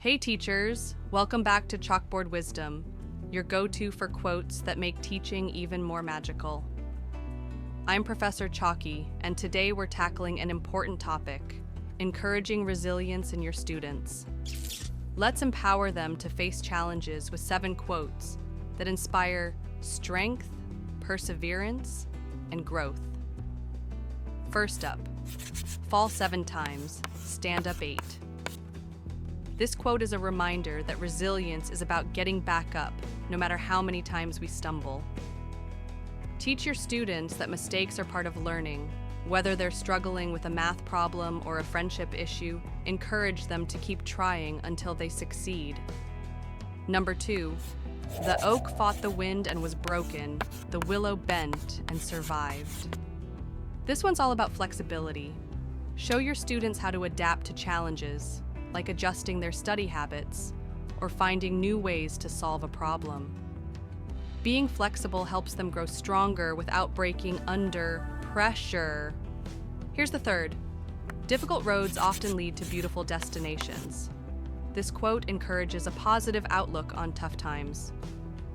Hey teachers, welcome back to Chalkboard Wisdom, your go-to for quotes that make teaching even more magical. I'm Professor Chalky, and today we're tackling an important topic, encouraging resilience in your students. Let's empower them to face challenges with 7 quotes that inspire strength, perseverance, and growth. First up, fall 7 times, stand up 8. This quote is a reminder that resilience is about getting back up, no matter how many times we stumble. Teach your students that mistakes are part of learning. Whether they're struggling with a math problem or a friendship issue, encourage them to keep trying until they succeed. Number 2, the oak fought the wind and was broken. The willow bent and survived. This one's all about flexibility. Show your students how to adapt to challenges, like adjusting their study habits or finding new ways to solve a problem. Being flexible helps them grow stronger without breaking under pressure. Here's the third. Difficult roads often lead to beautiful destinations. This quote encourages a positive outlook on tough times.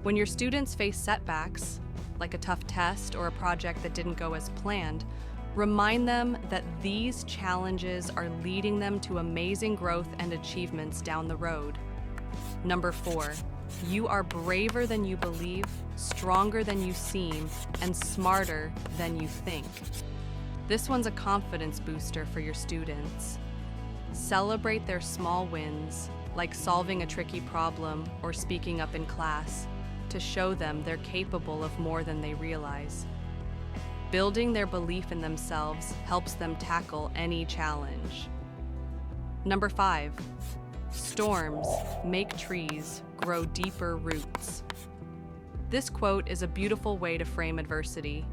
When your students face setbacks, like a tough test or a project that didn't go as planned, remind them that these challenges are leading them to amazing growth and achievements down the road. Number 4, you are braver than you believe, stronger than you seem, and smarter than you think. This one's a confidence booster for your students. Celebrate their small wins, like solving a tricky problem or speaking up in class, to show them they're capable of more than they realize. Building their belief in themselves helps them tackle any challenge. Number 5, storms make trees grow deeper roots. This quote is a beautiful way to frame adversity.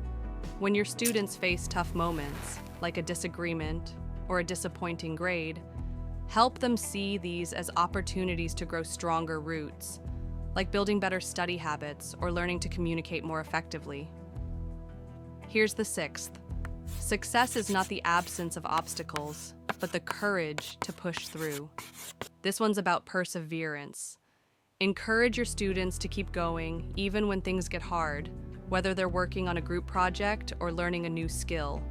When your students face tough moments, like a disagreement or a disappointing grade, help them see these as opportunities to grow stronger roots, like building better study habits or learning to communicate more effectively. Here's the 6th. Success is not the absence of obstacles, but the courage to push through. This one's about perseverance. Encourage your students to keep going even when things get hard, whether they're working on a group project or learning a new skill.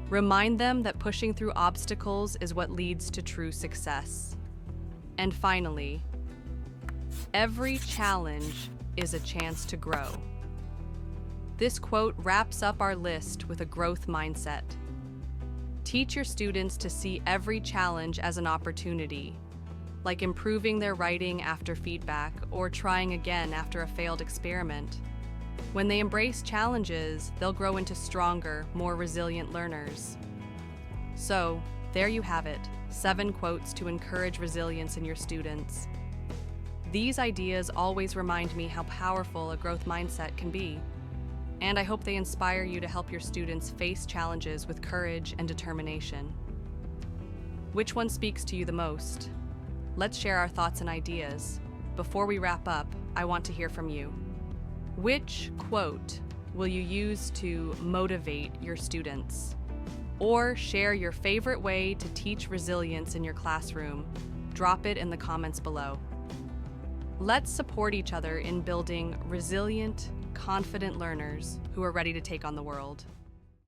Remind them that pushing through obstacles is what leads to true success. And finally, every challenge is a chance to grow. This quote wraps up our list with a growth mindset. Teach your students to see every challenge as an opportunity, like improving their writing after feedback or trying again after a failed experiment. When they embrace challenges, they'll grow into stronger, more resilient learners. So, there you have it, 7 quotes to encourage resilience in your students. These ideas always remind me how powerful a growth mindset can be. And I hope they inspire you to help your students face challenges with courage and determination. Which one speaks to you the most? Let's share our thoughts and ideas. Before we wrap up, I want to hear from you. Which quote will you use to motivate your students? Or share your favorite way to teach resilience in your classroom. Drop it in the comments below. Let's support each other in building resilient, confident learners who are ready to take on the world.